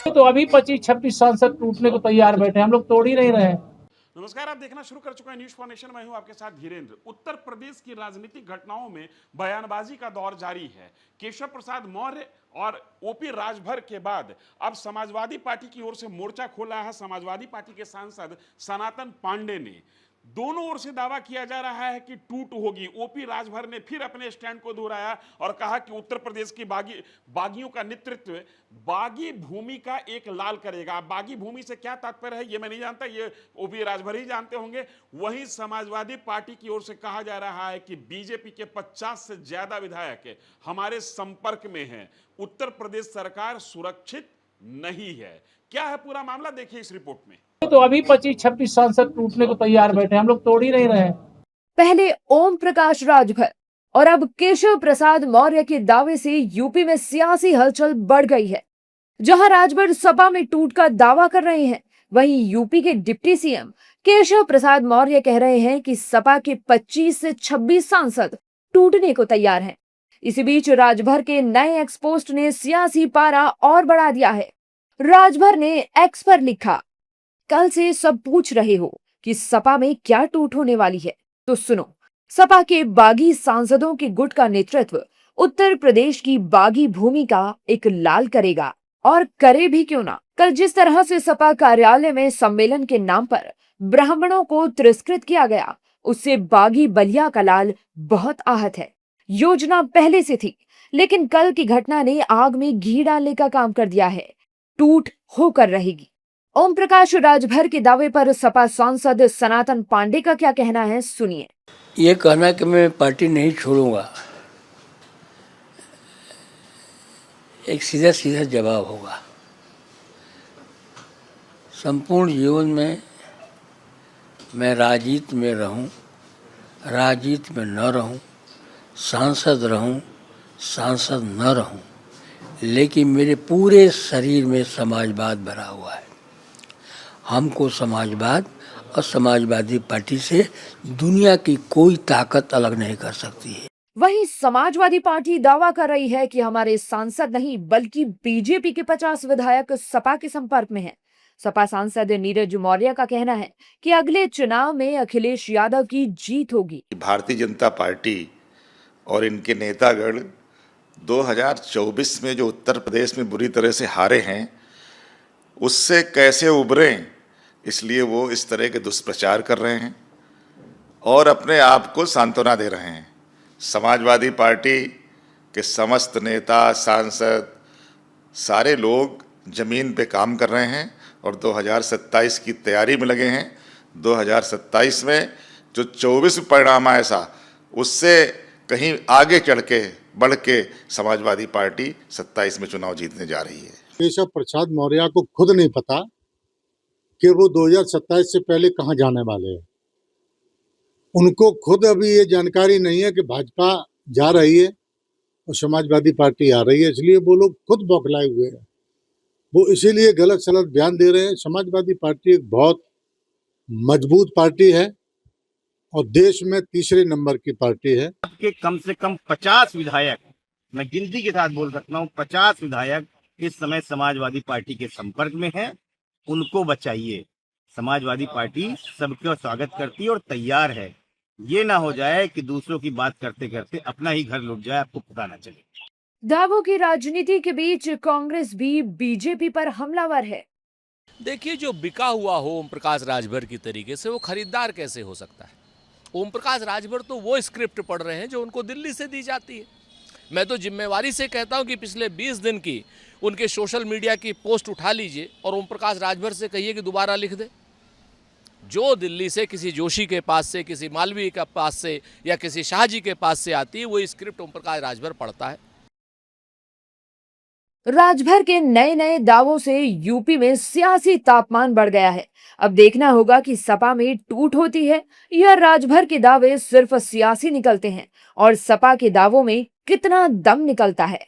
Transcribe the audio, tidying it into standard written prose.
तो अभी 25-26 सांसद टूटने को तैयार बैठे, हम लोग तोड़ ही नहीं रहे हैं। नमस्कार, आप देखना शुरू कर चुके हैं न्यूज फॉर नेशन। मैं हूं आपके साथ धीरेन्द्र। उत्तर प्रदेश की राजनीतिक घटनाओं में बयानबाजी का दौर जारी है। केशव प्रसाद मौर्य और ओपी राजभर के बाद अब समाजवादी पार्टी की ओर से मोर्चा खोला है समाजवादी पार्टी के सांसद सनातन पांडे ने। दोनों ओर से दावा किया जा रहा है कि टूट होगी। ओपी राजभर ने फिर अपने स्टैंड को दोहराया और कहा कि उत्तर प्रदेश की बागियों का नेतृत्व बागी भूमि का एक लाल करेगा। बागी भूमि से क्या तात्पर्य है ये मैं नहीं जानता, ये ओपी राजभर ही जानते होंगे। वहीं समाजवादी पार्टी की ओर से कहा जा रहा है कि बीजेपी के 50 से ज्यादा विधायक हमारे संपर्क में हैं। उत्तर प्रदेश सरकार सुरक्षित नहीं है। क्या है पूरा मामला, देखिए इस रिपोर्ट में। तो अभी 25-26 सांसद टूटने को तैयार बैठे, हम लोग तोड़ ही नहीं रहे हैं। पहले ओम प्रकाश राजभर और अब केशव प्रसाद मौर्य के दावे से यूपी में सियासी हलचल बढ़ गई है। जहां राजभर सपा में टूट का दावा कर रहे हैं, वहीं यूपी के डिप्टी सीएम केशव प्रसाद मौर्य कह रहे हैं कि सपा के 25 से 26 सांसद टूटने को तैयार हैं। इसी बीच राजभर के नए एक्स पोस्ट ने सियासी पारा और बढ़ा दिया है। राजभर ने एक्स पर लिखा, कल से सब पूछ रहे हो कि सपा में क्या टूट होने वाली है, तो सुनो। सपा के बागी सांसदों के गुट का नेतृत्व उत्तर प्रदेश की बागी भूमि का एक लाल करेगा, और करे भी क्यों ना। कल जिस तरह से सपा कार्यालय में सम्मेलन के नाम पर ब्राह्मणों को तिरस्कृत किया गया, उससे बागी बलिया का लाल बहुत आहत है। योजना पहले से थी, लेकिन कल की घटना ने आग में घी डालने का काम कर दिया है। टूट होकर रहेगी। ओम प्रकाश राजभर के दावे पर सपा सांसद सनातन पांडे का क्या कहना है, सुनिए। ये कहना कि मैं पार्टी नहीं छोड़ूंगा, एक सीधा सीधा जवाब होगा। संपूर्ण जीवन में मैं राजनीति में रहूं, राजनीति में न रहूं, सांसद रहूं, सांसद न रहूं, लेकिन मेरे पूरे शरीर में समाजवाद भरा हुआ है। हमको समाजवाद और समाजवादी पार्टी से दुनिया की कोई ताकत अलग नहीं कर सकती है। वहीं समाजवादी पार्टी दावा कर रही है कि हमारे सांसद नहीं बल्कि बीजेपी के 50 विधायक सपा के संपर्क में हैं। सपा सांसद नीरज मौर्य का कहना है कि अगले चुनाव में अखिलेश यादव की जीत होगी। भारतीय जनता पार्टी और इनके नेतागण 2024 में जो उत्तर प्रदेश में बुरी तरह से हारे हैं, उससे कैसे उभरें, इसलिए वो इस तरह के दुष्प्रचार कर रहे हैं और अपने आप को सांत्वना दे रहे हैं। समाजवादी पार्टी के समस्त नेता, सांसद, सारे लोग जमीन पे काम कर रहे हैं और 2027 की तैयारी में लगे हैं। 2027 में जो 24 परिणाम है ऐसा, उससे कहीं आगे बढ़ के समाजवादी पार्टी 27 में चुनाव जीतने जा रही है। केशव प्रसाद मौर्य को खुद नहीं पता कि वो 2027 से पहले कहां जाने वाले हैं। उनको खुद अभी ये जानकारी नहीं है कि भाजपा जा रही है और समाजवादी पार्टी आ रही है, इसलिए वो लोग खुद बौखलाए हुए हैं। वो इसीलिए गलत सलत बयान दे रहे हैं। समाजवादी पार्टी एक बहुत मजबूत पार्टी है और देश में तीसरे नंबर की पार्टी है। आपके कम से कम 50 विधायक, मैं गिनती के साथ बोल सकता हूँ, 50 विधायक इस समय समाजवादी पार्टी के संपर्क में हैं। उनको बचाइए। समाजवादी पार्टी सबका स्वागत करती है और तैयार है। ये ना हो जाए कि दूसरों की बात करते करते अपना ही घर लुट जाए, आपको पता ना चले। दावों की राजनीति के बीच कांग्रेस भी बीजेपी पर हमलावर है। देखिए, जो बिका हुआ हो ओम प्रकाश राजभर की तरीके से, वो खरीदार कैसे हो सकता है। ओम प्रकाश राजभर तो वो स्क्रिप्ट पढ़ रहे हैं जो उनको दिल्ली से दी जाती है। मैं तो जिम्मेवारी से कहता हूं कि पिछले 20 दिन की उनके सोशल मीडिया की पोस्ट उठा लीजिए और ओम प्रकाश राजभर से कहिए कि दोबारा लिख दे। जो दिल्ली से किसी जोशी के पास से, किसी मालवीय के पास से या किसी शाहजी के पास से आती है, वो स्क्रिप्ट ओम प्रकाश राजभर पढ़ता है। राजभर के नए नए दावों से यूपी में सियासी तापमान बढ़ गया है। अब देखना होगा कि सपा में टूट होती है या राजभर के दावे सिर्फ सियासी निकलते हैं और सपा के दावों में कितना दम निकलता है।